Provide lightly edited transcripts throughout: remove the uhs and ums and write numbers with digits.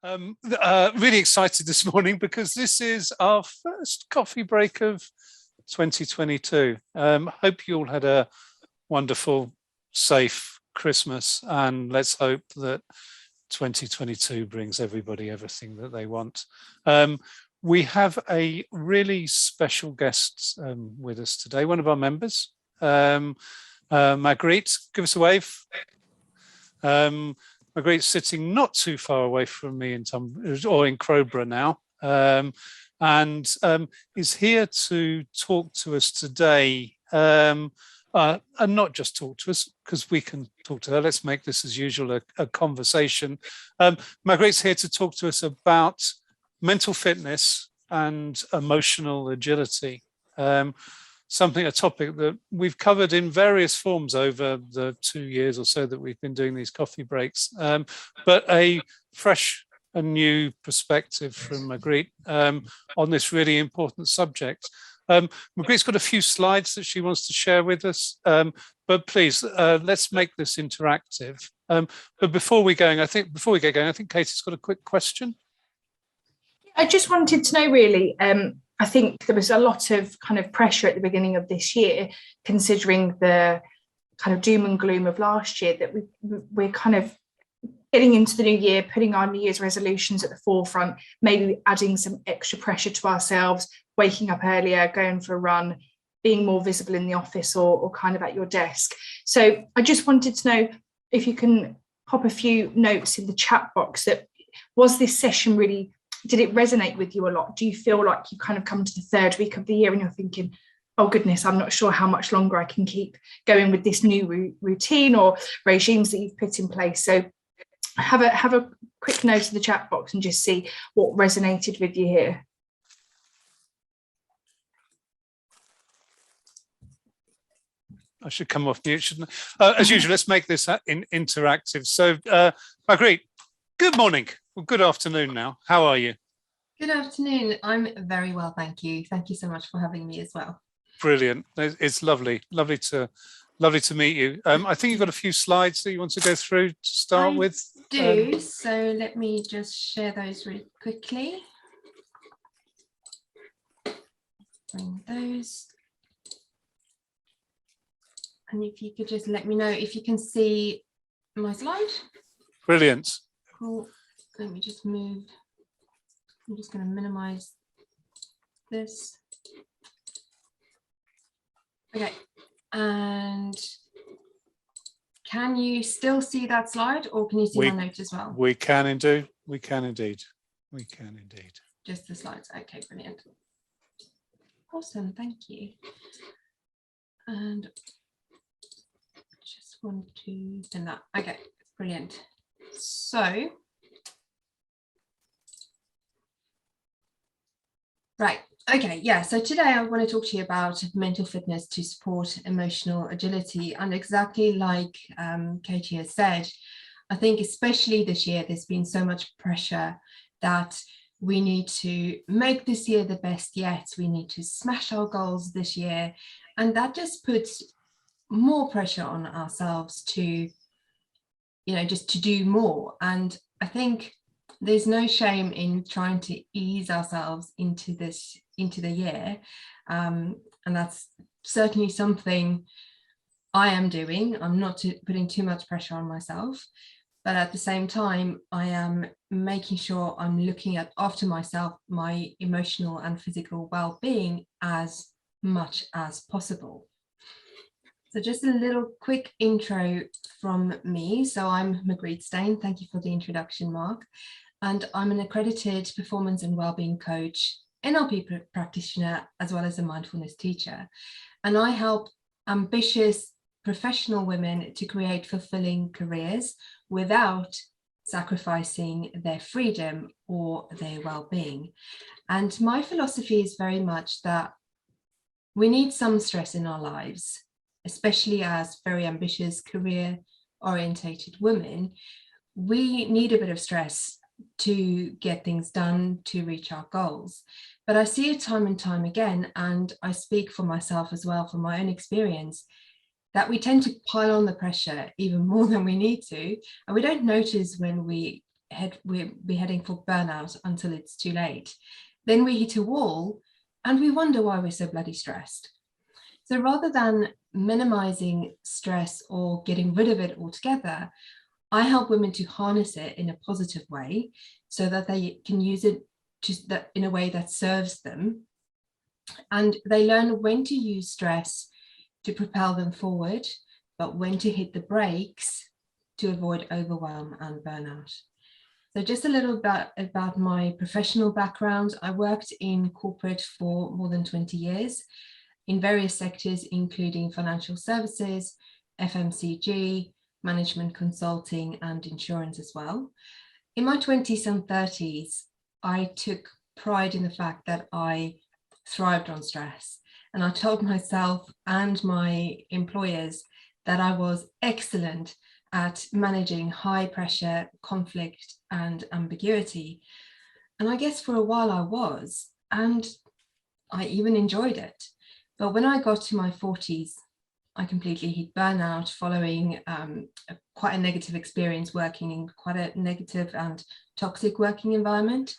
Really excited this morning because this is our first coffee break of 2022. Hope you all had a wonderful, safe Christmas, and let's hope that 2022 brings everybody everything that they want. We have a really special guest with us today, one of our members, Magriet. Give us a wave. Magriet's sitting not too far away from me in Crowborough now, and is here to talk to us today, and not just talk to us, because we can talk to her. Let's make this, as usual, a conversation. Magriet's here to talk to us about mental fitness and emotional agility. A topic that we've covered in various forms over the 2 years or so that we've been doing these coffee breaks, but a fresh and new perspective from Magriet on this really important subject. Magriet's got a few slides that she wants to share with us, but please, let's make this interactive. But before we get going, I think Katie's got a quick question. I just wanted to know, really, I think there was a lot of kind of pressure at the beginning of this year, considering the kind of doom and gloom of last year, that we're kind of getting into the new year, putting our New Year's resolutions at the forefront, maybe adding some extra pressure to ourselves, waking up earlier, going for a run, being more visible in the office or kind of at your desk. So I just wanted to know if you can pop a few notes in the chat box. That was this session really, did it resonate with you a lot? Do you feel like you kind of come to the third week of the year and you're thinking, oh goodness, I'm not sure how much longer I can keep going with this new routine or regimes that you've put in place? So have a quick note in the chat box and just see what resonated with you here. I should come off mute, shouldn't I? As usual, let's make this interactive. So, Magriet, good morning. Well, good afternoon now. How are you? Good afternoon. I'm very well, thank you. Thank you so much for having me as well. Brilliant. It's lovely to meet you. I think you've got a few slides that you want to go through to start with. So let me just share those really quickly. Bring those. And if you could just let me know if you can see my slide. Brilliant. Cool. Let me just move. I'm just going to minimize this. Okay. And can you still see that slide, or can you see my note as well? We can indeed. We can indeed. We can indeed. Just the slides. Okay, brilliant. Awesome. Thank you. And just want to send that. Okay, brilliant. So, right. Okay, yeah, so today I want to talk to you about mental fitness to support emotional agility. And exactly like Katie has said, I think especially this year, there's been so much pressure that we need to make this year the best yet. We need to smash our goals this year. And that just puts more pressure on ourselves to, just to do more. And I think there's no shame in trying to ease ourselves into the year, and that's certainly something I am doing. I'm not putting too much pressure on myself, but at the same time I am making sure I'm looking after myself, my emotional and physical well-being as much as possible. So just a little quick intro from me. So I'm Magriet Stain. Thank you for the introduction, Mark. And I'm an accredited performance and wellbeing coach, NLP practitioner, as well as a mindfulness teacher. And I help ambitious professional women to create fulfilling careers without sacrificing their freedom or their well-being. And my philosophy is very much that we need some stress in our lives, especially as very ambitious, career-orientated women. We need a bit of stress to get things done, to reach our goals. But I see it time and time again, and I speak for myself as well, from my own experience, that we tend to pile on the pressure even more than we need to, and we don't notice when we we'll be heading for burnout until it's too late. Then we hit a wall and we wonder why we're so bloody stressed. So rather than minimizing stress or getting rid of it altogether, I help women to harness it in a positive way so that they can use it in a way that serves them. And they learn when to use stress to propel them forward, but when to hit the brakes to avoid overwhelm and burnout. So just a little bit about my professional background. I worked in corporate for more than 20 years in various sectors, including financial services, FMCG, management consulting, and insurance as well. In my 20s and 30s, I took pride in the fact that I thrived on stress. And I told myself and my employers that I was excellent at managing high pressure, conflict, and ambiguity. And I guess for a while I was, and I even enjoyed it. But when I got to my 40s, I completely hit burnout following quite a negative experience working in quite a negative and toxic working environment.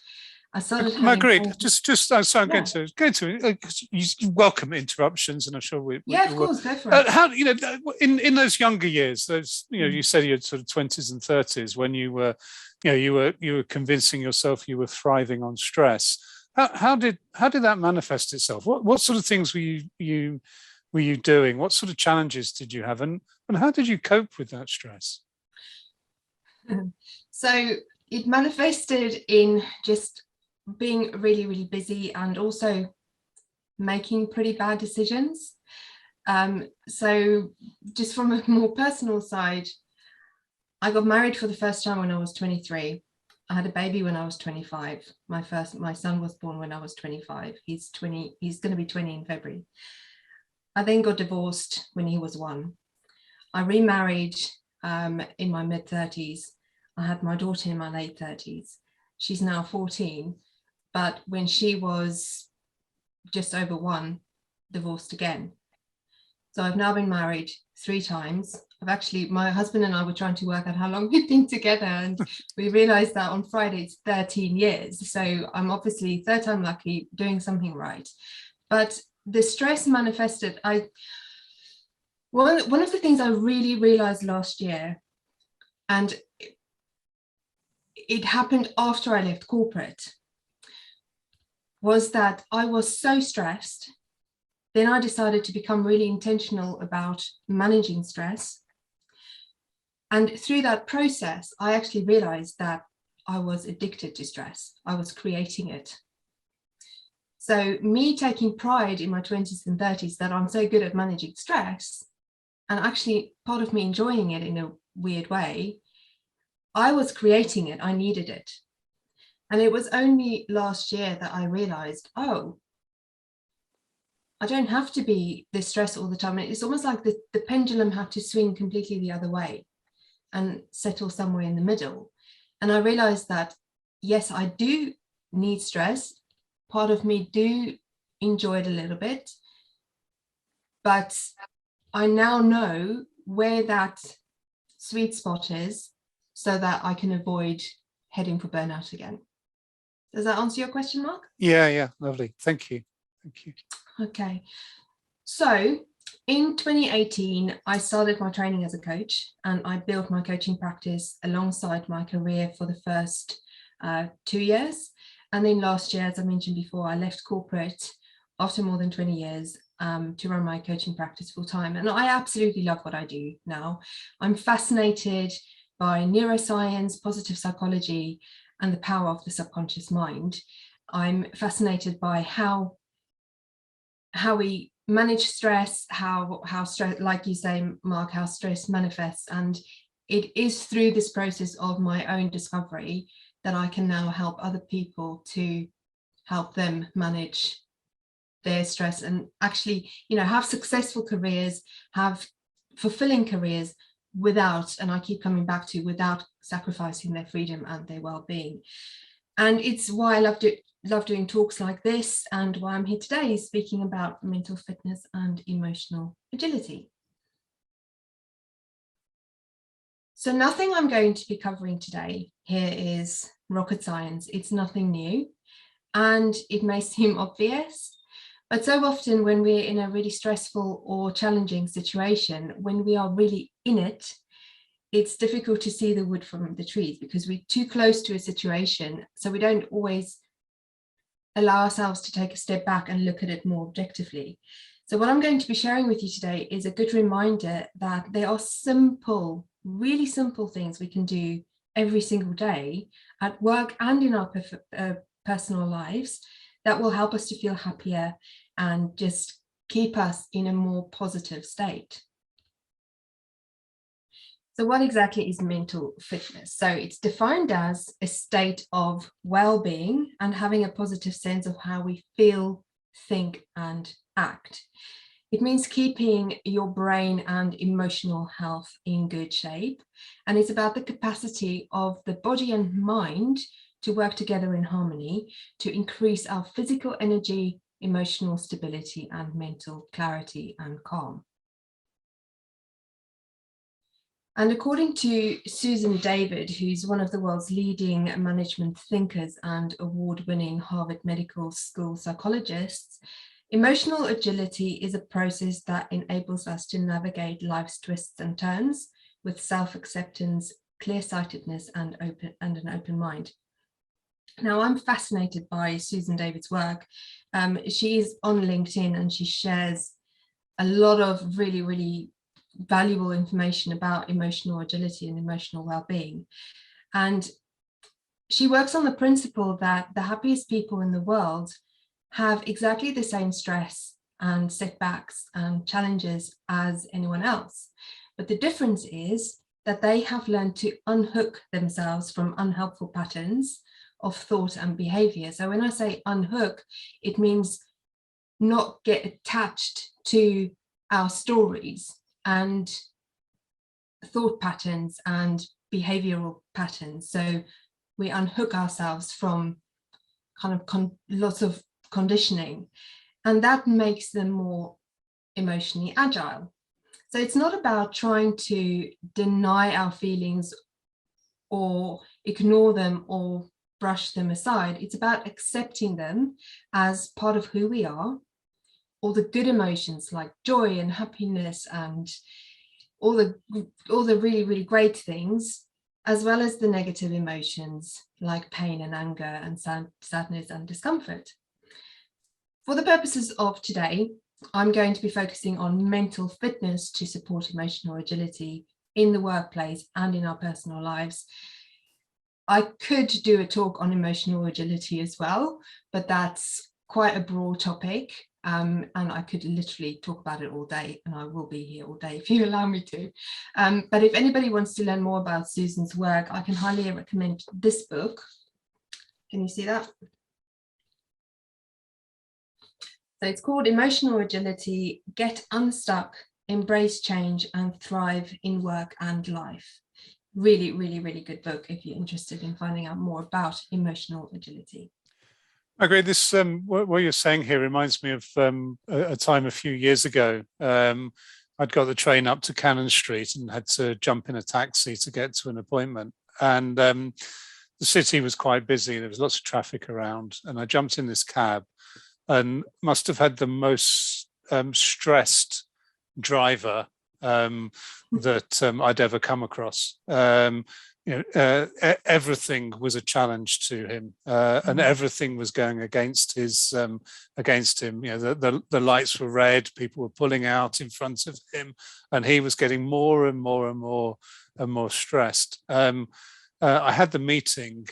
I started Magriet, just so I'm going to you welcome interruptions, and I'm sure we of course, go for it. How, in those younger years, those, you said your sort of 20s and 30s, when you were convincing yourself you were thriving on stress. How did that manifest itself? What sort of things were you doing? What sort of challenges did you have, and how did you cope with that stress? So it manifested in just being really, really busy and also making pretty bad decisions. So just from a more personal side, I got married for the first time when I was 23. I had a baby when I was 25. My son was born when I was 25. He's going to be 20 in February. I then got divorced when he was 1. I remarried in my mid 30s. I had my daughter in my late 30s. She's now 14. But when she was just over 1, divorced again. So I've now been married 3 times. My husband and I were trying to work out how long we've been together, and we realized that on Friday it's 13 years. So I'm obviously 3rd time lucky, doing something right. But the stress manifested. One of the things I really realized last year, and it happened after I left corporate, was that I was so stressed. Then I decided to become really intentional about managing stress. And through that process, I actually realized that I was addicted to stress. I was creating it. So me taking pride in my 20s and 30s that I'm so good at managing stress, and actually part of me enjoying it in a weird way, I was creating it. I needed it. And it was only last year that I realized, oh, I don't have to be this stressed all the time. It's almost like the pendulum had to swing completely the other way and settle somewhere in the middle. And I realized that, yes, I do need stress. Part of me do enjoy it a little bit, but I now know where that sweet spot is so that I can avoid heading for burnout again. Does that answer your question, Mark? Yeah, lovely. Thank you. Okay. So in 2018, I started my training as a coach, and I built my coaching practice alongside my career for the first 2 years. And then last year, as I mentioned before, I left corporate after more than 20 years to run my coaching practice full time. And I absolutely love what I do now. I'm fascinated by neuroscience, positive psychology, and the power of the subconscious mind. I'm fascinated by how we manage stress, how stress, like you say, Mark, how stress manifests. And it is through this process of my own discovery that I can now help other people to help them manage their stress and actually, have successful careers, have fulfilling careers without, and I keep coming back to, without sacrificing their freedom and their well-being. And it's why I love doing talks like this, and why I'm here today speaking about mental fitness and emotional agility. So nothing I'm going to be covering today here is rocket science. It's nothing new, and it may seem obvious, but so often when we're in a really stressful or challenging situation, when we are really in it, it's difficult to see the wood from the trees because we're too close to a situation. So we don't always allow ourselves to take a step back and look at it more objectively. So what I'm going to be sharing with you today is a good reminder that there are simple, really simple things we can do every single day at work and in our personal lives that will help us to feel happier and just keep us in a more positive state. So what exactly is mental fitness? So it's defined as a state of well-being and having a positive sense of how we feel, think, and act. It means keeping your brain and emotional health in good shape. And it's about the capacity of the body and mind to work together in harmony to increase our physical energy, emotional stability, and mental clarity and calm. And according to Susan David, who's one of the world's leading management thinkers and award-winning Harvard Medical School psychologists, emotional agility is a process that enables us to navigate life's twists and turns with self-acceptance, clear-sightedness, and an open mind. Now, I'm fascinated by Susan David's work. She's on LinkedIn and she shares a lot of really, really valuable information about emotional agility and emotional well-being. And she works on the principle that the happiest people in the world have exactly the same stress and setbacks and challenges as anyone else. But the difference is that they have learned to unhook themselves from unhelpful patterns of thought and behavior. So when I say unhook, it means not get attached to our stories and thought patterns and behavioral patterns. So we unhook ourselves from kind of lots of conditioning, and that makes them more emotionally agile. So it's not about trying to deny our feelings or ignore them or brush them aside. It's about accepting them as part of who we are. All the good emotions like joy and happiness and all the really, really great things, as well as the negative emotions like pain and anger and sadness and discomfort. For the purposes of today, I'm going to be focusing on mental fitness to support emotional agility in the workplace and in our personal lives. I could do a talk on emotional agility as well, but that's quite a broad topic. And I could literally talk about it all day, and I will be here all day if you allow me to. But if anybody wants to learn more about Susan's work, I can highly recommend this book. Can you see that? So it's called Emotional Agility, Get Unstuck, Embrace Change, and Thrive in Work and Life. Really, really, really good book if you're interested in finding out more about emotional agility. Magriet, this what you're saying here reminds me of a time a few years ago. I'd got the train up to Cannon Street and had to jump in a taxi to get to an appointment. And the city was quite busy. There was lots of traffic around. And I jumped in this cab and must have had the most stressed driver that I'd ever come across. Everything was a challenge to him, and everything was going against his against him. The lights were red, people were pulling out in front of him, and he was getting more and more and more and more stressed. I had the meeting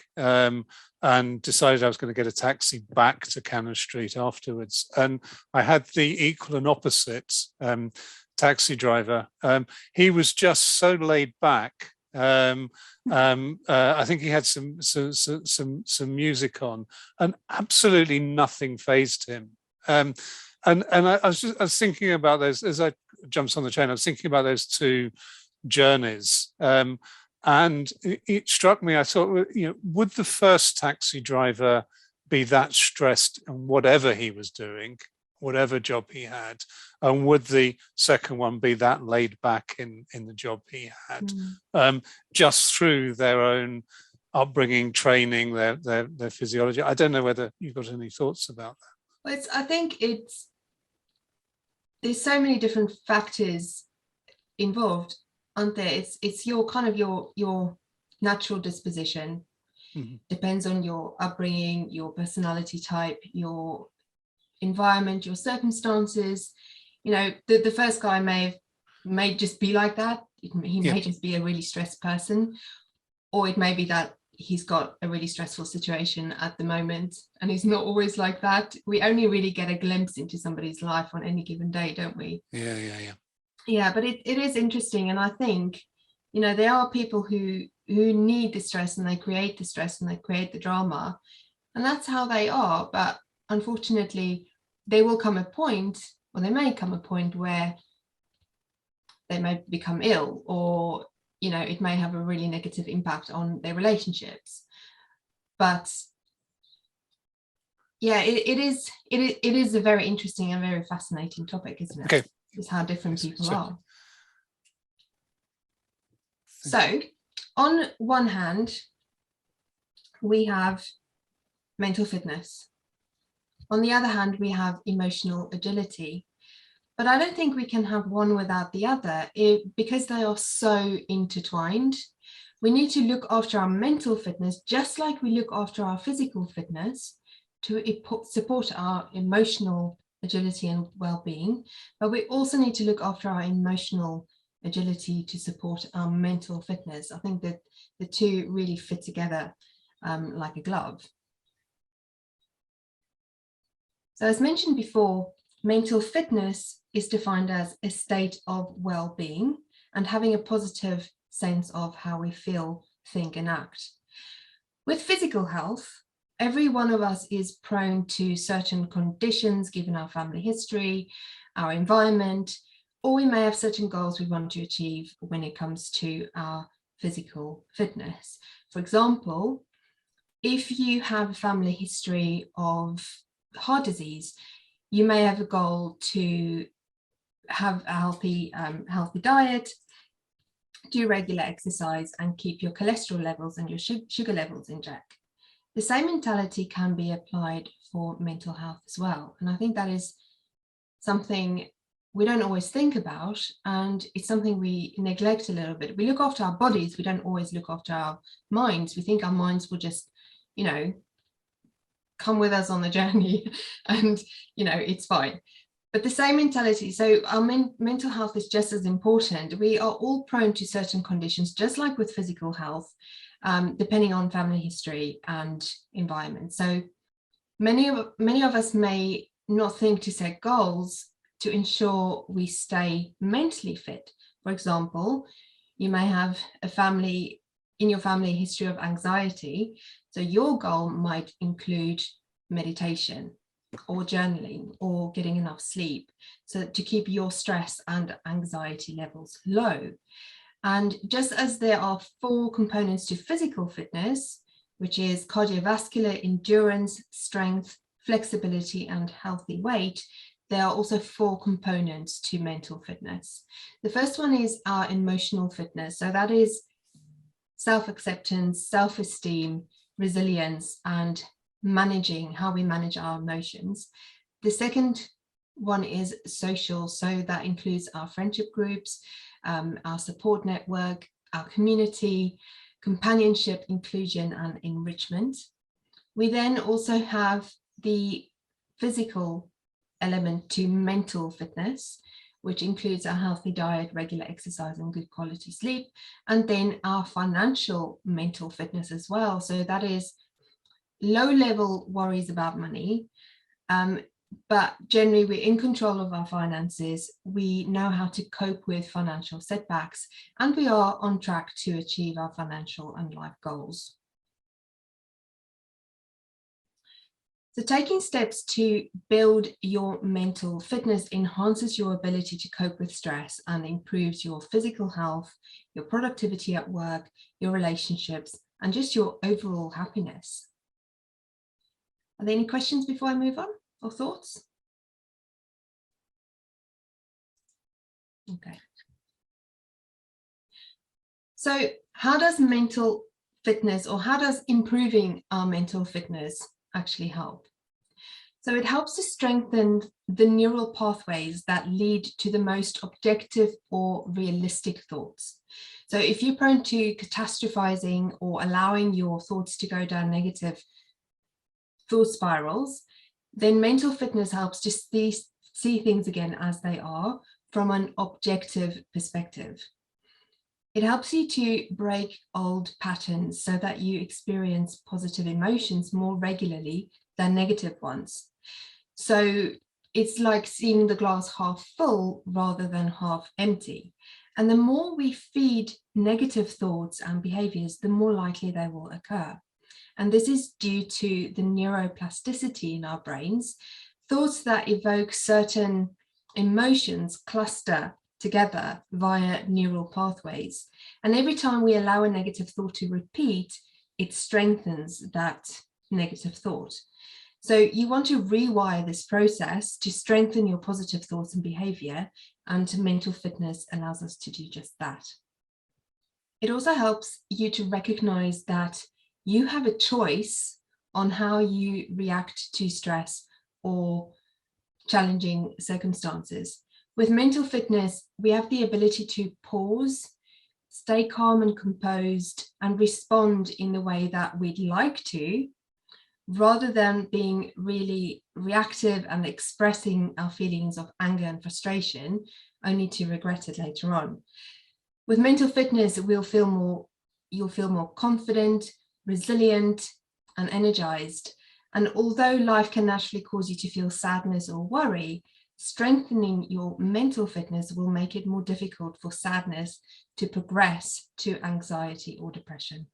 and decided I was going to get a taxi back to Cannon Street afterwards, and I had the equal and opposite taxi driver. He was just so laid back. I think he had some music on, and absolutely nothing fazed him. And I was thinking about those as I jumped on the train. I was thinking about those two journeys, and it struck me. I thought, would the first taxi driver be that stressed in whatever he was doing, whatever job he had? And would the second one be that laid back in the job he had, just through their own upbringing, training, their physiology? I don't know whether you've got any thoughts about that. Well, I think there's so many different factors involved, aren't there? It's your kind of your natural disposition. Depends on your upbringing, your personality type, your environment, your circumstances. You know, the first guy may just be like that. He may just be a really stressed person, or it may be that he's got a really stressful situation at the moment and he's not always like that. We only really get a glimpse into somebody's life on any given day, don't we? Yeah, but it is interesting. And I think, you know, there are people who need the stress, and they create the stress and they create the drama, and that's how they are. But unfortunately, there will come a point, or there may come a point, where they may become ill, or, you know, it may have a really negative impact on their relationships. But yeah, it is a very interesting and very fascinating topic, isn't it? Okay. Is how different people are. So on one hand, we have mental fitness. On the other hand, we have emotional agility. But I don't think we can have one without the other, because they are so intertwined. We need to look after our mental fitness just like we look after our physical fitness to support our emotional agility and well-being. But we also need to look after our emotional agility to support our mental fitness. I think that the two really fit together like a glove. So as mentioned before, mental fitness is defined as a state of well-being and having a positive sense of how we feel, think, and act. With physical health, every one of us is prone to certain conditions given our family history, our environment, or we may have certain goals we want to achieve when it comes to our physical fitness. For example, if you have a family history of heart disease, you may have a goal to have a healthy diet, do regular exercise, and keep your cholesterol levels and your sugar levels in check. The same mentality can be applied for mental health as well. And I think that is something we don't always think about, and it's something we neglect a little bit. We look after our bodies, we don't always look after our minds. We think our minds will just, you know, come with us on the journey and, you know, it's fine. But the same mentality, so our mental health is just as important. We are all prone to certain conditions, just like with physical health, depending on family history and environment. So many of us may not think to set goals to ensure we stay mentally fit. For example, you may have in your family history of anxiety, so your goal might include meditation or journaling or getting enough sleep, so to keep your stress and anxiety levels low. And just as there are 4 components to physical fitness, which is cardiovascular, endurance, strength, flexibility, and healthy weight, there are also 4 components to mental fitness. The first one is our emotional fitness. So that is self-acceptance, self-esteem, resilience, and how we manage our emotions. The second one is social. So that includes our friendship groups, our support network, our community, companionship, inclusion, and enrichment. We then also have the physical element to mental fitness, which includes our healthy diet, regular exercise, and good quality sleep, and then our financial mental fitness as well. So that is low-level worries about money, but generally we're in control of our finances, we know how to cope with financial setbacks, and we are on track to achieve our financial and life goals. So taking steps to build your mental fitness enhances your ability to cope with stress and improves your physical health, your productivity at work, your relationships, and just your overall happiness. Are there any questions before I move on, or thoughts? Okay. So how does mental fitness, or how does improving our mental fitness actually help? So it helps to strengthen the neural pathways that lead to the most objective or realistic thoughts. So if you're prone to catastrophizing or allowing your thoughts to go down negative thought spirals, then mental fitness helps to see things again as they are from an objective perspective. It helps you to break old patterns so that you experience positive emotions more regularly than negative ones. So it's like seeing the glass half full rather than half empty. And the more we feed negative thoughts and behaviors, the more likely they will occur. And this is due to the neuroplasticity in our brains. Thoughts that evoke certain emotions cluster together via neural pathways. And every time we allow a negative thought to repeat, it strengthens that negative thought. So you want to rewire this process to strengthen your positive thoughts and behavior, and mental fitness allows us to do just that. It also helps you to recognize that you have a choice on how you react to stress or challenging circumstances. With mental fitness, we have the ability to pause, stay calm and composed, and respond in the way that we'd like to, rather than being really reactive and expressing our feelings of anger and frustration, only to regret it later on. With mental fitness, you'll feel more confident, resilient, and energized. And although life can naturally cause you to feel sadness or worry, strengthening your mental fitness will make it more difficult for sadness to progress to anxiety or depression.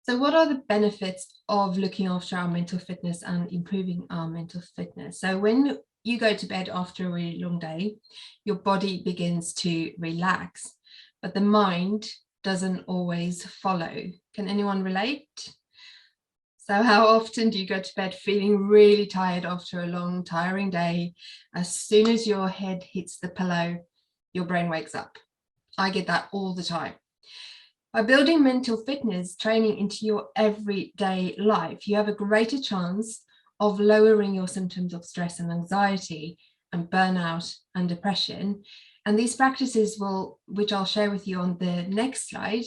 So what are the benefits of looking after our mental fitness and improving our mental fitness? So when you go to bed after a really long day, your body begins to relax, but the mind doesn't always follow. Can anyone relate? So how often do you go to bed feeling really tired after a long, tiring day? As soon as your head hits the pillow, your brain wakes up. I get that all the time. By building mental fitness training into your everyday life, you have a greater chance of lowering your symptoms of stress and anxiety and burnout and depression. And these practices which I'll share with you on the next slide,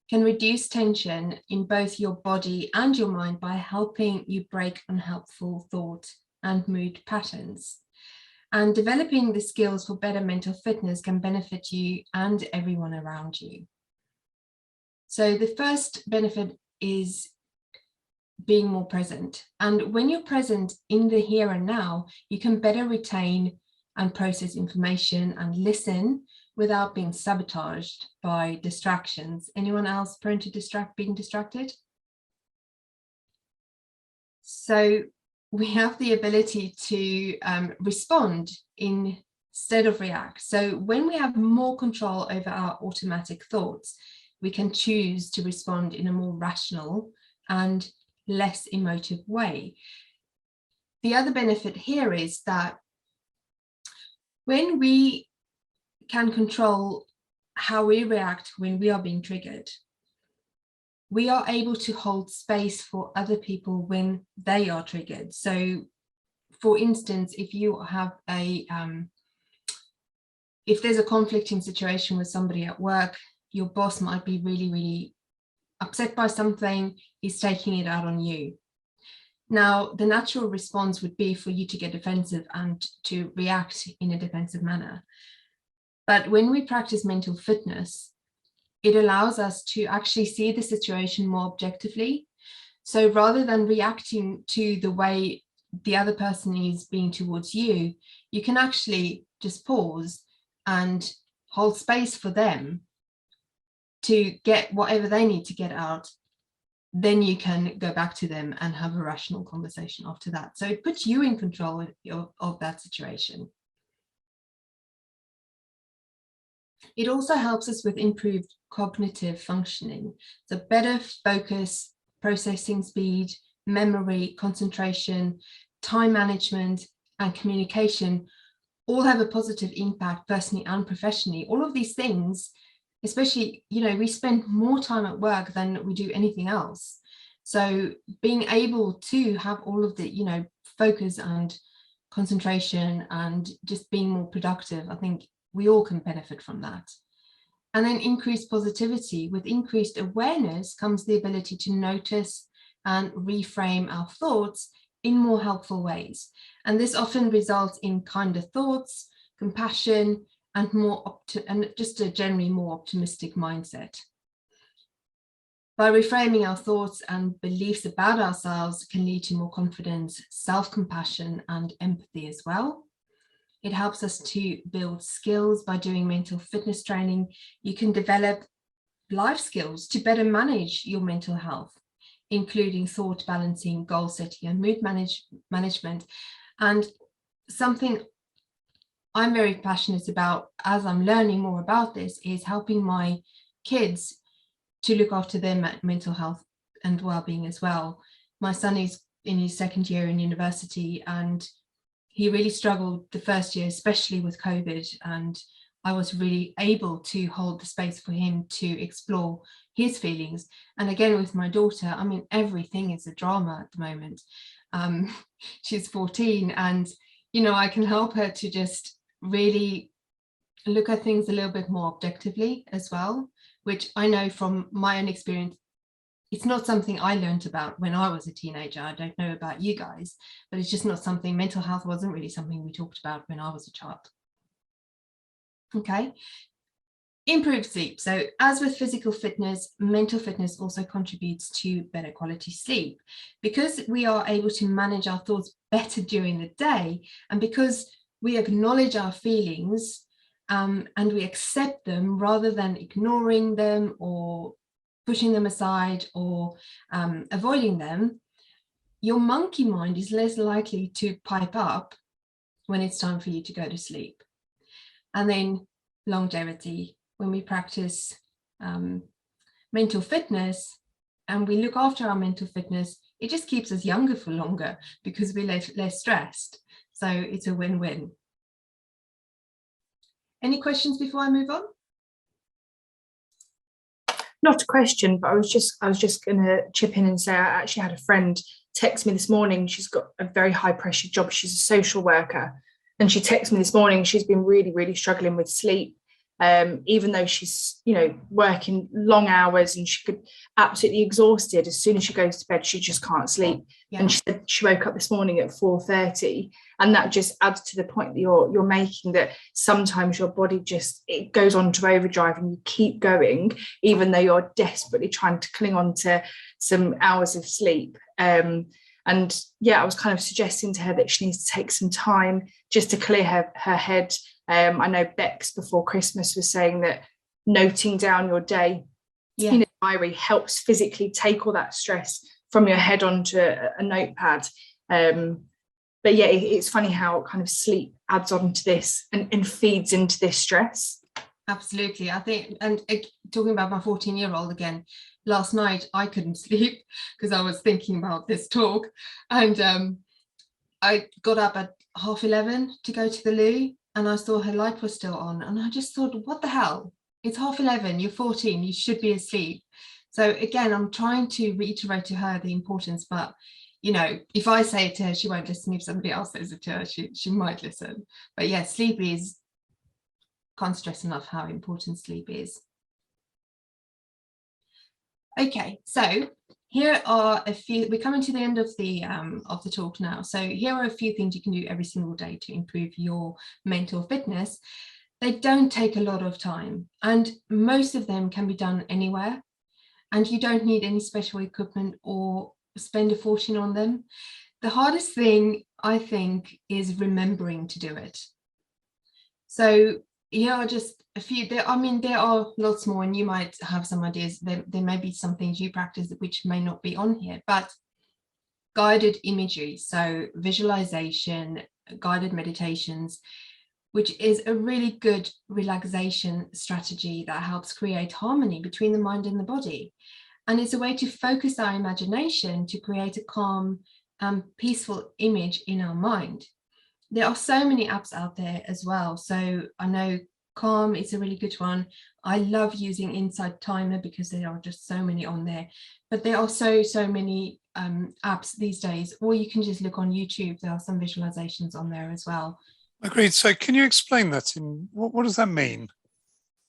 can reduce tension in both your body and your mind by helping you break unhelpful thought and mood patterns. And developing the skills for better mental fitness can benefit you and everyone around you. So the first benefit is being more present. And when you're present in the here and now, you can better retain and process information and listen without being sabotaged by distractions. Anyone else prone to being distracted? So we have the ability to respond instead of react. So when we have more control over our automatic thoughts, we can choose to respond in a more rational and less emotive way. The other benefit here is that when we can control how we react when we are being triggered, we are able to hold space for other people when they are triggered. So for instance, if you have if there's a conflicting situation with somebody at work, your boss might be really, really upset by something, he's taking it out on you. Now, the natural response would be for you to get defensive and to react in a defensive manner. But when we practice mental fitness, it allows us to actually see the situation more objectively. So rather than reacting to the way the other person is being towards you, you can actually just pause and hold space for them to get whatever they need to get out. Then you can go back to them and have a rational conversation after that. So it puts you in control of that situation. It also helps us with improved cognitive functioning. So better focus, processing speed, memory, concentration, time management, and communication all have a positive impact personally and professionally. All of these things, especially, we spend more time at work than we do anything else. So being able to have all of the, focus and concentration and just being more productive, I think we all can benefit from that. And then increased positivity. With increased awareness comes the ability to notice and reframe our thoughts in more helpful ways. And this often results in kinder thoughts, compassion, and just a generally more optimistic mindset. By reframing our thoughts and beliefs about ourselves can lead to more confidence, self-compassion, and empathy as well. It helps us to build skills. By doing mental fitness training, you can develop life skills to better manage your mental health, including thought balancing, goal setting, and mood management. And something I'm very passionate about as I'm learning more about this is helping my kids to look after their mental health and well-being as well. My son is in his second year in university, and he really struggled the first year, especially with COVID. And I was really able to hold the space for him to explore his feelings. And again, with my daughter, I mean, everything is a drama at the moment. She's 14, and, I can help her to just really look at things a little bit more objectively as well, which I know from my own experience, it's not something I learned about when I was a teenager. I don't know about you guys, but it's just not something, mental health wasn't really something we talked about when I was a child. Okay. Improved sleep. So as with physical fitness, mental fitness also contributes to better quality sleep, because we are able to manage our thoughts better during the day, and because we acknowledge our feelings and we accept them rather than ignoring them or pushing them aside or avoiding them, your monkey mind is less likely to pipe up when it's time for you to go to sleep. And then longevity. When we practice mental fitness and we look after our mental fitness, it just keeps us younger for longer because we're less stressed. So it's a win-win. Any questions before I move on? Not a question, but I was just going to chip in and say I actually had a friend text me this morning. She's got a very high pressure job. She's a social worker, and she texted me this morning. She's been really, really struggling with sleep. Even though she's, working long hours and she could absolutely exhausted, as soon as she goes to bed, she just can't sleep. Yeah. And she said she woke up this morning at 4:30, and that just adds to the point that you're making, that sometimes your body it goes on to overdrive and you keep going, even though you're desperately trying to cling on to some hours of sleep. And yeah, I was kind of suggesting to her that she needs to take some time just to clear her head. I know Bex before Christmas was saying that noting down your day in a diary helps physically take all that stress from your head onto a notepad. But yeah, it's funny how kind of sleep adds on to this and feeds into this stress. Absolutely. I think, and talking about my 14-year-old again, last night I couldn't sleep because I was thinking about this talk, and I got up at 11:30 to go to the loo, and I saw her light was still on, and I just thought, what the hell? It's 11:30, you're 14, you should be asleep. So again, I'm trying to reiterate to her the importance, but if I say it to her, she won't listen. If somebody else says it to her, she might listen. But yeah, sleep is, can't stress enough how important sleep is. Okay, so here are a few, we're coming to the end of the talk now. So here are a few things you can do every single day to improve your mental fitness. They don't take a lot of time, and most of them can be done anywhere, and you don't need any special equipment or spend a fortune on them. The hardest thing, I think, is remembering to do it. So here are just a few. There are lots more, and you might have some ideas. There may be some things you practice which may not be on here, but guided imagery, so visualization, guided meditations, which is a really good relaxation strategy that helps create harmony between the mind and the body. And it's a way to focus our imagination to create a calm and peaceful image in our mind. There are so many apps out there as well. So I know Calm is a really good one. I love using Insight Timer because there are just so many on there. But there are so many apps these days, or you can just look on YouTube. There are some visualizations on there as well. Agreed. So can you explain that in what does that mean?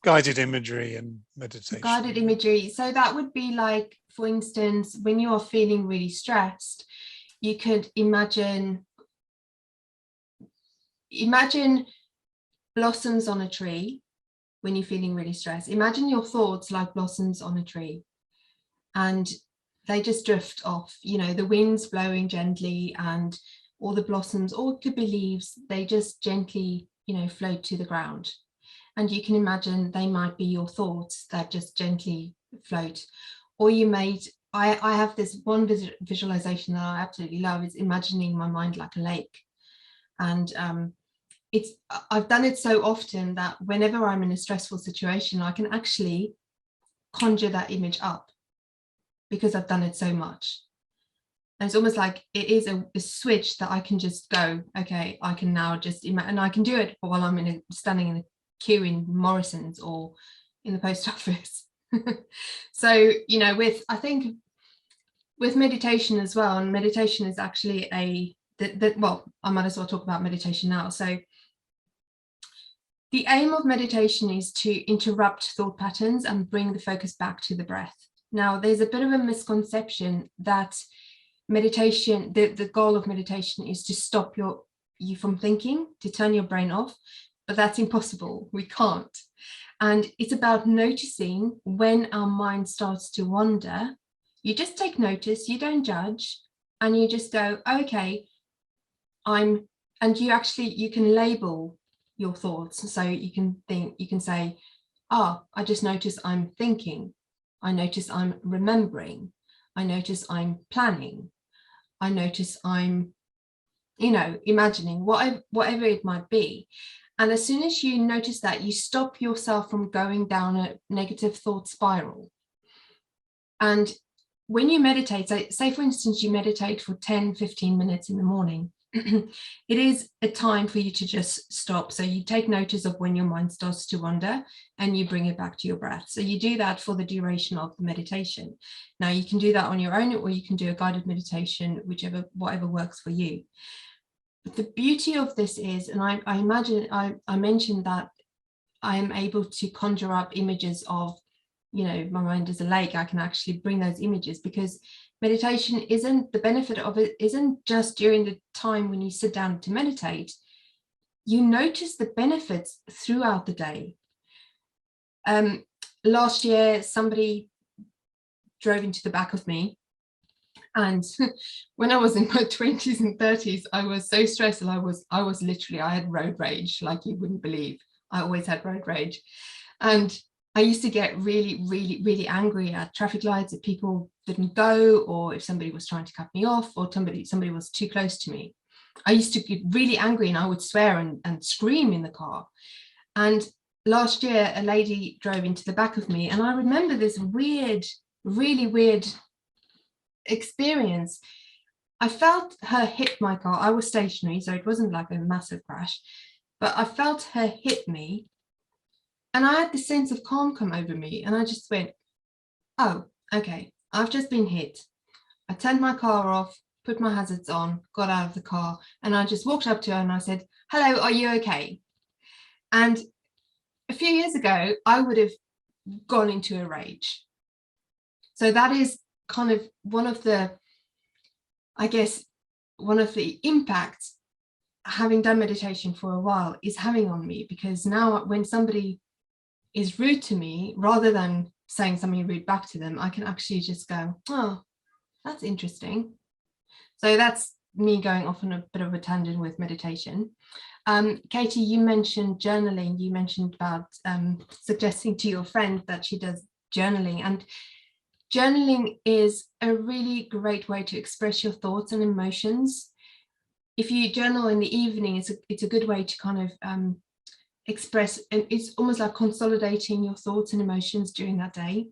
Guided imagery and meditation. Guided imagery. So that would be like, for instance, when you are feeling really stressed, you could imagine blossoms on a tree. When you're feeling really stressed, imagine your thoughts like blossoms on a tree, and they just drift off. You know, the wind's blowing gently, and all the blossoms, or it could be leaves, they just gently, you know, float to the ground. And you can imagine they might be your thoughts that just gently float. Or you made, I have this one visualization that I absolutely love, is imagining my mind like a lake. And I've done it so often that whenever I'm in a stressful situation, I can actually conjure that image up because I've done it so much. And it's almost like it is a switch that I can just go, okay, I can now just imagine, and I can do it while I'm standing in a queue in Morrison's or in the post office. So, you know, I think with meditation as well, and meditation is actually well, I might as well talk about meditation now. So the aim of meditation is to interrupt thought patterns and bring the focus back to the breath. Now, there's a bit of a misconception that meditation, the goal of meditation is to stop you from thinking, to turn your brain off, but that's impossible. We can't. And it's about noticing when our mind starts to wander. You just take notice, you don't judge, and you just go, okay, and you can label your thoughts. So you can say, I just notice I'm thinking. I notice I'm remembering. I notice I'm planning. I notice I'm, imagining, whatever it might be. And as soon as you notice that, you stop yourself from going down a negative thought spiral. And when you meditate, say for instance, you meditate for 10, 15 minutes in the morning, it is a time for you to just stop. So you take notice of when your mind starts to wander and you bring it back to your breath. So you do that for the duration of the meditation. Now you can do that on your own, or you can do a guided meditation, whatever works for you. But the beauty of this is, and I imagine I mentioned that I am able to conjure up images of, my mind is a lake. I can actually bring those images, because meditation the benefit of it isn't just during the time when you sit down to meditate. You notice the benefits throughout the day. Last year, somebody drove into the back of me. And when I was in my 20s and 30s, I was so stressed, and I had road rage, like you wouldn't believe. I always had road rage. And I used to get really, really, really angry at traffic lights, if people didn't go, or if somebody was trying to cut me off, or somebody was too close to me. I used to get really angry, and I would swear and scream in the car. And last year, a lady drove into the back of me, and I remember this weird, really weird experience. I felt her hit my car. I was stationary, so it wasn't like a massive crash, but I felt her hit me. And I had this sense of calm come over me, and I just went, oh, okay, I've just been hit. I turned my car off, put my hazards on, got out of the car, and I just walked up to her and I said, hello, are you okay? And a few years ago, I would have gone into a rage. So that is kind of one of the impacts having done meditation for a while is having on me, because now when somebody is rude to me, rather than saying something rude back to them, I can actually just go, oh, that's interesting. So that's me going off on a bit of a tangent with meditation. Katie, you mentioned journaling. You mentioned about suggesting to your friend that she does journaling, and journaling is a really great way to express your thoughts and emotions. If you journal in the evening, it's a good way to kind of express, and it's almost like consolidating your thoughts and emotions during that day.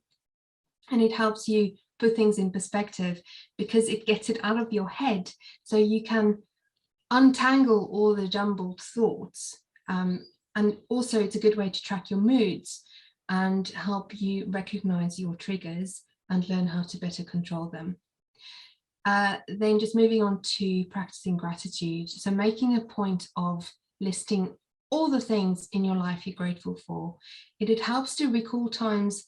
and it helps you put things in perspective because it gets it out of your head, so you can untangle all the jumbled thoughts. And also it's a good way to track your moods and help you recognize your triggers and learn how to better control them. Then just moving on to practicing gratitude. So making a point of listing all the things in your life you're grateful for. It helps to recall times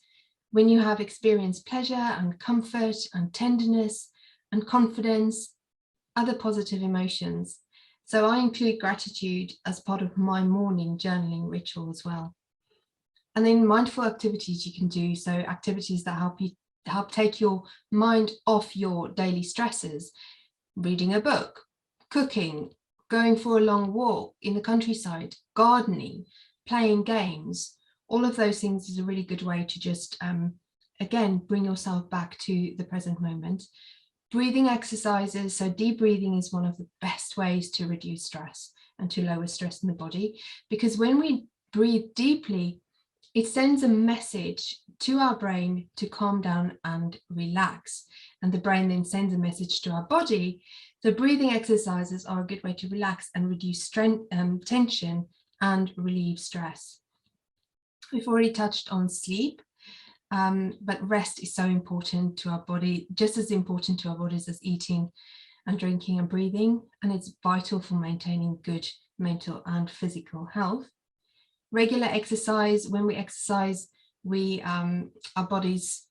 when you have experienced pleasure and comfort and tenderness and confidence, other positive emotions. So I include gratitude as part of my morning journaling ritual as well. And then mindful activities you can do. So activities that help take your mind off your daily stresses, reading a book, cooking, going for a long walk in the countryside, gardening, playing games. All of those things is a really good way to just, again, bring yourself back to the present moment. Breathing exercises. So deep breathing is one of the best ways to reduce stress and to lower stress in the body, because when we breathe deeply, it sends a message to our brain to calm down and relax. And the brain then sends a message to our body. So breathing exercises are a good way to relax and reduce tension and relieve stress. We've already touched on sleep, but rest is so important to our body, just as important to our bodies as eating and drinking and breathing. And it's vital for maintaining good mental and physical health. Regular exercise. When we exercise, our bodies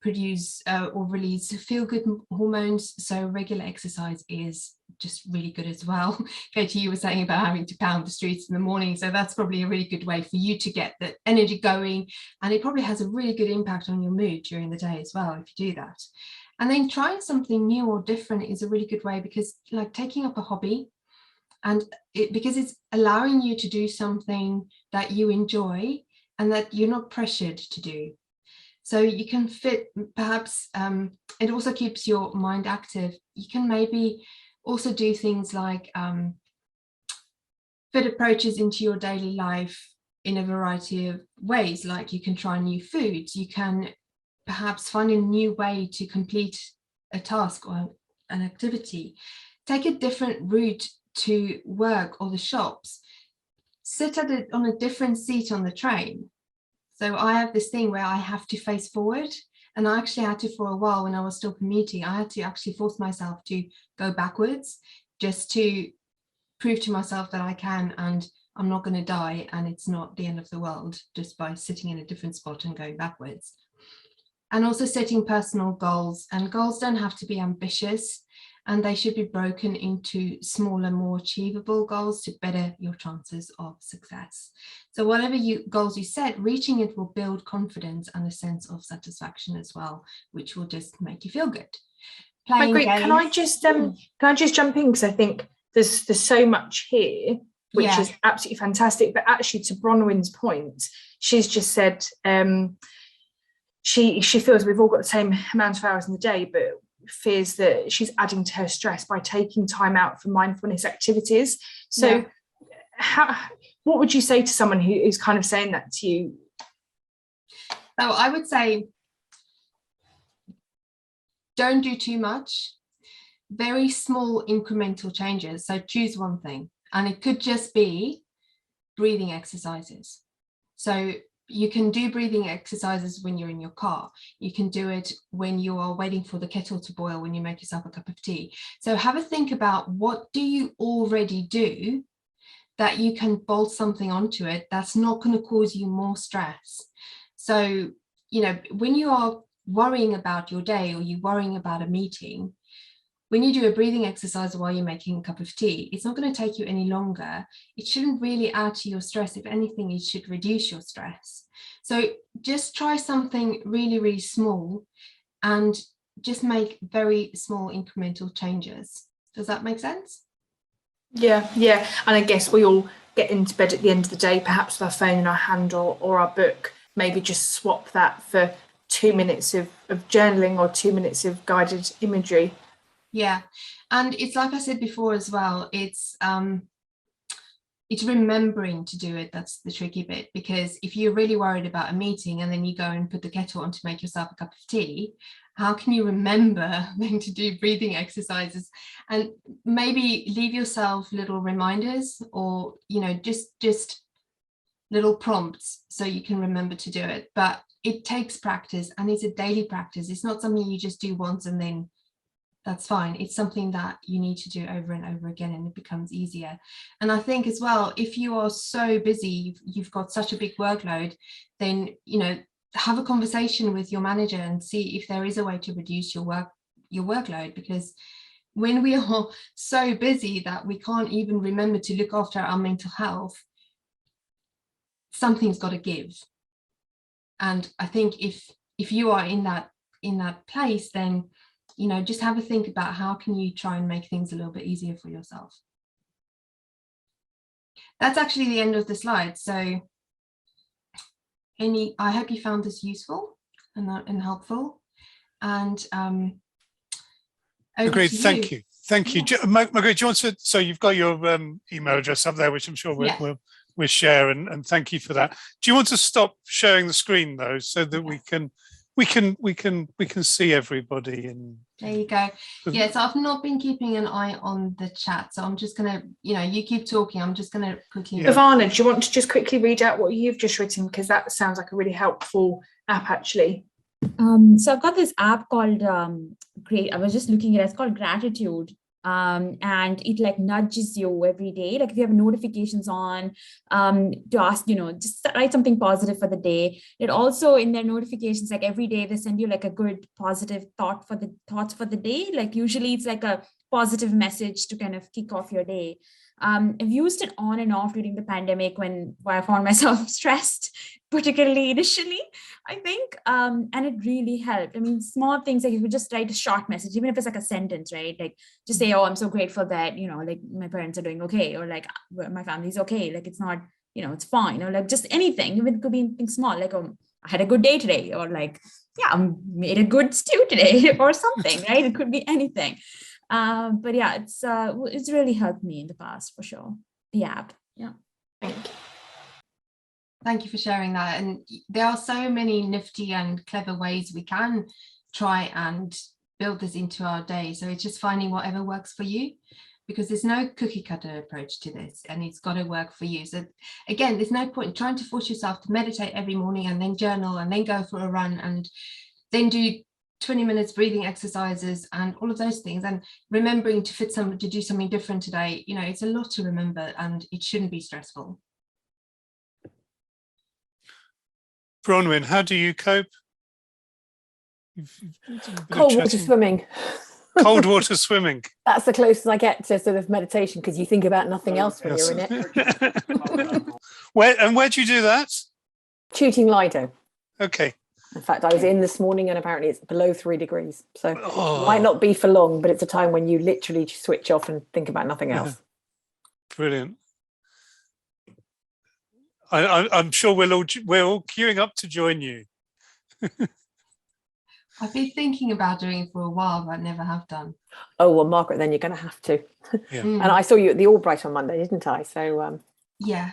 produce or release feel-good hormones. So regular exercise is just really good as well. Katie, you were saying about having to pound the streets in the morning. So that's probably a really good way for you to get the energy going. And it probably has a really good impact on your mood during the day as well, if you do that. And then trying something new or different is a really good way, because like taking up a hobby, and because it's allowing you to do something that you enjoy and that you're not pressured to do. So you can fit, perhaps, it also keeps your mind active. You can maybe also do things like fit approaches into your daily life in a variety of ways. Like you can try new foods, you can perhaps find a new way to complete a task or an activity, take a different route to work or the shops, sit on a different seat on the train. So I have this thing where I have to face forward, and I actually had to, for a while when I was still commuting, I had to actually force myself to go backwards just to prove to myself that I can, and I'm not going to die, and it's not the end of the world just by sitting in a different spot and going backwards. And also setting personal goals, and goals don't have to be ambitious, and they should be broken into smaller, more achievable goals to better your chances of success. So whatever goals you set, reaching it will build confidence and a sense of satisfaction as well, which will just make you feel good. Magriet, can I just jump in, because I think there's so much here, which is absolutely fantastic. But actually, to Bronwyn's point, she's just said she feels we've all got the same amount of hours in the day, but fears that she's adding to her stress by taking time out for mindfulness activities. So what would you say to someone who is kind of saying that to you? So I would say don't do too much. Very small incremental changes. So choose one thing, and it could just be breathing exercises. So you can do breathing exercises when you're in your car. You can do it when you are waiting for the kettle to boil, when you make yourself a cup of tea. So have a think about, what do you already do that you can bolt something onto it that's not going to cause you more stress. So, you know, when you are worrying about your day, or you're worrying about a meeting, when you do a breathing exercise while you're making a cup of tea, it's not going to take you any longer. It shouldn't really add to your stress. If anything, it should reduce your stress. So just try something really, really small and just make very small incremental changes. Does that make sense? Yeah. And I guess we all get into bed at the end of the day, perhaps with our phone in our hand or our book, maybe just swap that for 2 minutes of journaling or 2 minutes of guided imagery. Yeah, and it's like I said before as well, it's it's remembering to do it that's the tricky bit, because if you're really worried about a meeting and then you go and put the kettle on to make yourself a cup of tea, how can you remember then to do breathing exercises? And maybe leave yourself little reminders, or just little prompts so you can remember to do it. But it takes practice, and it's a daily practice. It's not something you just do once and then that's fine. It's something that you need to do over and over again, and it becomes easier. And I think as well, if you are so busy, you've got such a big workload, then have a conversation with your manager and see if there is a way to reduce your workload, because when we are so busy that we can't even remember to look after our mental health, something's got to give. And I think if you are in that place, then just have a think about how can you try and make things a little bit easier for yourself. That's actually the end of the slide. So I hope you found this useful and helpful. And Agreed. Thank you. Magriet, do you want to, so you've got your email address up there, which I'm sure we'll share, and thank you for that. Do you want to stop sharing the screen though, so that we can see everybody? And there you go. Yeah, so I've not been keeping an eye on the chat, so I'm just gonna, you keep talking, I'm just gonna quickly. Ivana, do you want to just quickly read out what you've just written, because that sounds like a really helpful app actually. So I've got this app called I was just looking at it. It's called Gratitude. And it like nudges you every day, like if you have notifications on, to ask, just write something positive for the day. It also, in their notifications, like every day they send you like a good positive thoughts for the day. Like usually it's like a positive message to kind of kick off your day. I've used it on and off during the pandemic when I found myself stressed, particularly initially, I think, and it really helped. I mean, small things like if you just write a short message, even if it's like a sentence, right? Like just say, oh, I'm so grateful that, like my parents are doing okay, or like my family's okay. Like it's not, it's fine, or like just anything. Even it could be anything small, like, I had a good day today, or like, yeah, I made a good stew today or something, right? It could be anything. But yeah, it's really helped me in the past for sure. The app, yeah. Thank you for sharing that. And there are so many nifty and clever ways we can try and build this into our day. So it's just finding whatever works for you, because there's no cookie cutter approach to this, and it's got to work for you. So again, there's no point in trying to force yourself to meditate every morning and then journal and then go for a run and then do 20 minutes breathing exercises and all of those things, and remembering to do something different today. It's a lot to remember, and it shouldn't be stressful. Bronwyn, how do you cope? Cold water swimming. Cold water swimming. That's the closest I get to sort of meditation, because you think about nothing else when you're in it. Where do you do that? Shooting Lido. Okay. In fact, I was in this morning and apparently it's below 3 degrees. So it might not be for long, but it's a time when you literally switch off and think about nothing else. Brilliant. I'm sure we're all queuing up to join you. I've been thinking about doing it for a while, but never have done. Oh, well, Margaret, then you're going to have to. Yeah. And I saw you at the Albright on Monday, didn't I? So yeah,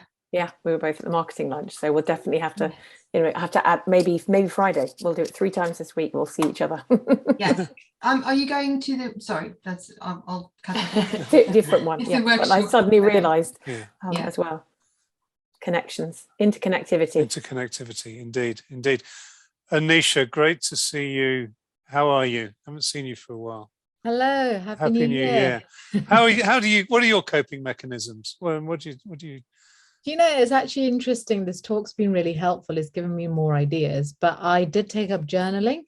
we were both at the marketing lunch. So we'll definitely have to, have to add maybe Friday. We'll do it 3 times this week. We'll see each other. Yes. Are you going to the? Sorry, that's I'll cut it. Different one. Yeah. But I suddenly realised as well. Connections, interconnectivity. Indeed. Anisha, great to see you. How are you? Haven't seen you for a while. Hello, happy New Year. What are your coping mechanisms? What do you? It's actually interesting. This talk's been really helpful. It's given me more ideas, but I did take up journaling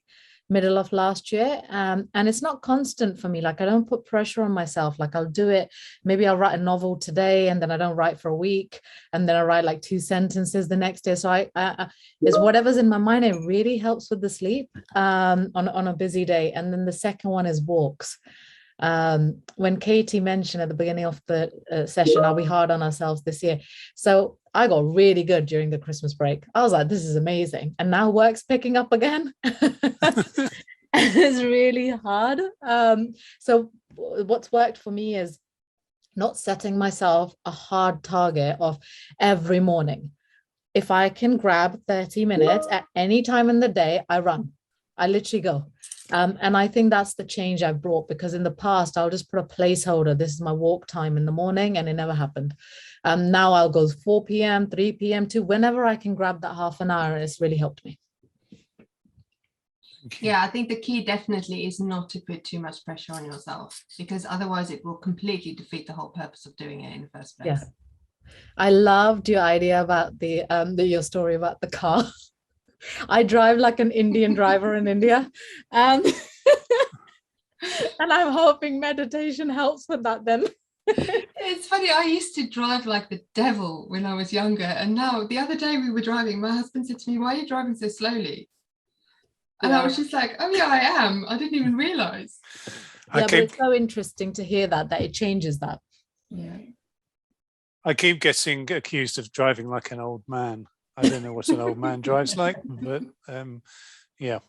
middle of last year. And it's not constant for me. Like I don't put pressure on myself. Like I'll do it. Maybe I'll write a novel today and then I don't write for a week. And then I write like 2 sentences the next day. So it's whatever's in my mind. It really helps with the sleep on a busy day. And then the second one is walks. When Katie mentioned at the beginning of the session, are we hard on ourselves this year? So I got really good during the Christmas break. I was like, this is amazing. And now work's picking up again. It's really hard. So what's worked for me is not setting myself a hard target of every morning. If I can grab 30 minutes at any time in the day, I run. I literally go. And I think that's the change I've brought, because in the past, I'll just put a placeholder. This is my walk time in the morning, and it never happened. Now I'll go 4 p.m., 3 p.m. to whenever I can grab that half an hour. And it's really helped me. Yeah, I think the key definitely is not to put too much pressure on yourself, because otherwise it will completely defeat the whole purpose of doing it in the first place. Yeah. I loved your idea about your story about the car. I drive like an Indian driver in India. And I'm hoping meditation helps with that then. It's funny, I used to drive like the devil when I was younger, and now the other day we were driving, my husband said to me, "Why are you driving so slowly?" And I was just like, "Oh yeah, I am. I didn't even realize." Yeah, but it's so interesting to hear that it changes that. Yeah. I keep getting accused of driving like an old man. I don't know what an old man drives like, but yeah.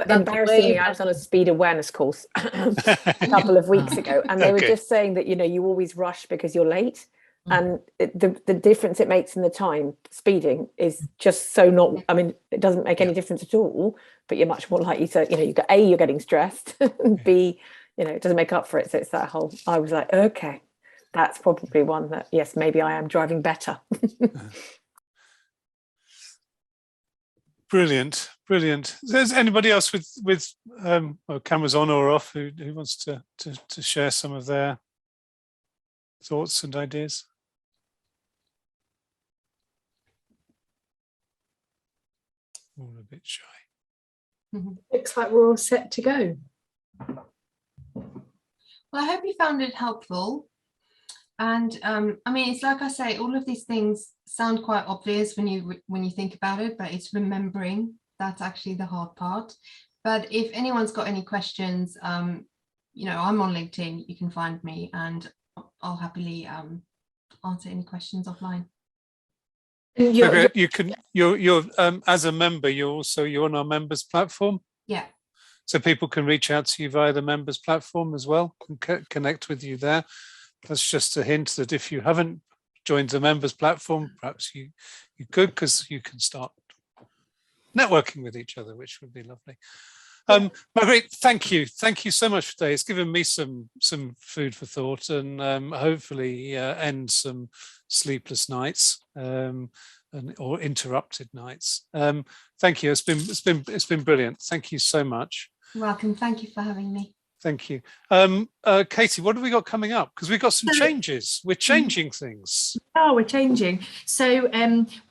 Embarrassingly, I was on a speed awareness course a couple of weeks ago, and they were just saying that, you always rush because you're late. And the difference it makes in the time speeding is just so not, I mean, it doesn't make any difference at all, but you're much more likely to, you're getting stressed, B, it doesn't make up for it. So it's that whole, I was like, okay, that's probably one that, yes, maybe I am driving better. Brilliant. Is there anybody else with cameras on or off who wants to share some of their thoughts and ideas? All a bit shy. Looks like we're all set to go. Well, I hope you found it helpful. And I mean, it's like I say, all of these things sound quite obvious when you think about it, but it's remembering that's actually the hard part. But if anyone's got any questions, I'm on LinkedIn, you can find me, and I'll happily answer any questions offline. You're as a member, you're on our members platform. Yeah. So people can reach out to you via the members platform as well, and connect with you there. That's just a hint that if you haven't joined the members platform, perhaps you could, because you can start networking with each other, which would be lovely. Magriet, thank you so much for today. It's given me some food for thought, and hopefully end some sleepless nights or interrupted nights. Thank you. It's been brilliant. Thank you so much. You're welcome. Thank you for having me. Thank you. Katie, what have we got coming up? Because we've got some changes. We're changing things. Oh, we're changing. So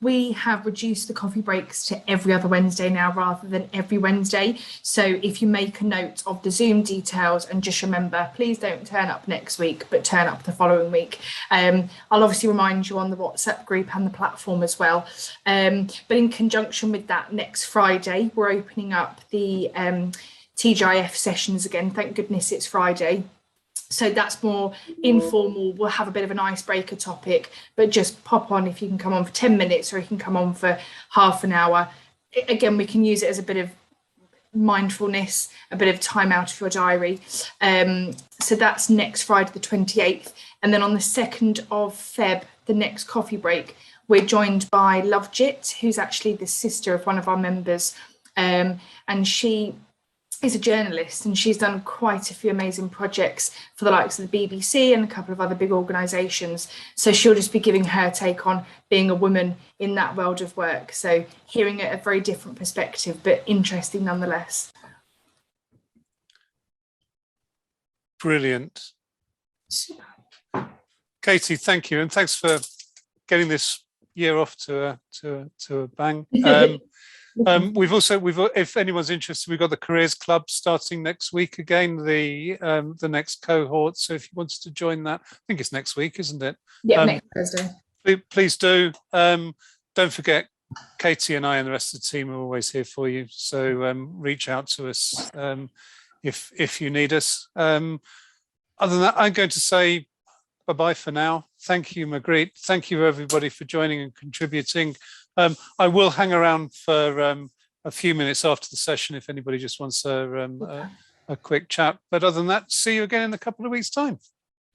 we have reduced the coffee breaks to every other Wednesday now rather than every Wednesday. So if you make a note of the Zoom details, and just remember, please don't turn up next week, but turn up the following week. I'll obviously remind you on the WhatsApp group and the platform as well. But in conjunction with that, next Friday, we're opening up the TGIF sessions again. Thank goodness it's Friday. So that's more informal. We'll have a bit of an icebreaker topic, but just pop on if you can come on for 10 minutes or you can come on for half an hour. Again, we can use it as a bit of mindfulness, a bit of time out of your diary. So that's next Friday, the 28th. And then on the 2nd of Feb, the next coffee break, we're joined by Lovejit, who's actually the sister of one of our members. And she is a journalist, and she's done quite a few amazing projects for the likes of the BBC and a couple of other big organisations. So she'll just be giving her take on being a woman in that world of work. So hearing it a very different perspective, but interesting nonetheless. Brilliant. Katie, thank you, and thanks for getting this year off to a bang. We've if anyone's interested, we've got the Careers Club starting next week again, the next cohort. So if you wanted to join that, I think it's next week, isn't it? Yeah, next Thursday. Please do. Don't forget, Katie and I and the rest of the team are always here for you. So reach out to us if you need us. Other than that, I'm going to say bye-bye for now. Thank you, Magriet. Thank you, everybody, for joining and contributing. I will hang around for a few minutes after the session if anybody just wants a a quick chat. But other than that, see you again in a couple of weeks' time.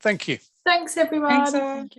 Thank you. Thanks, everyone. Thanks.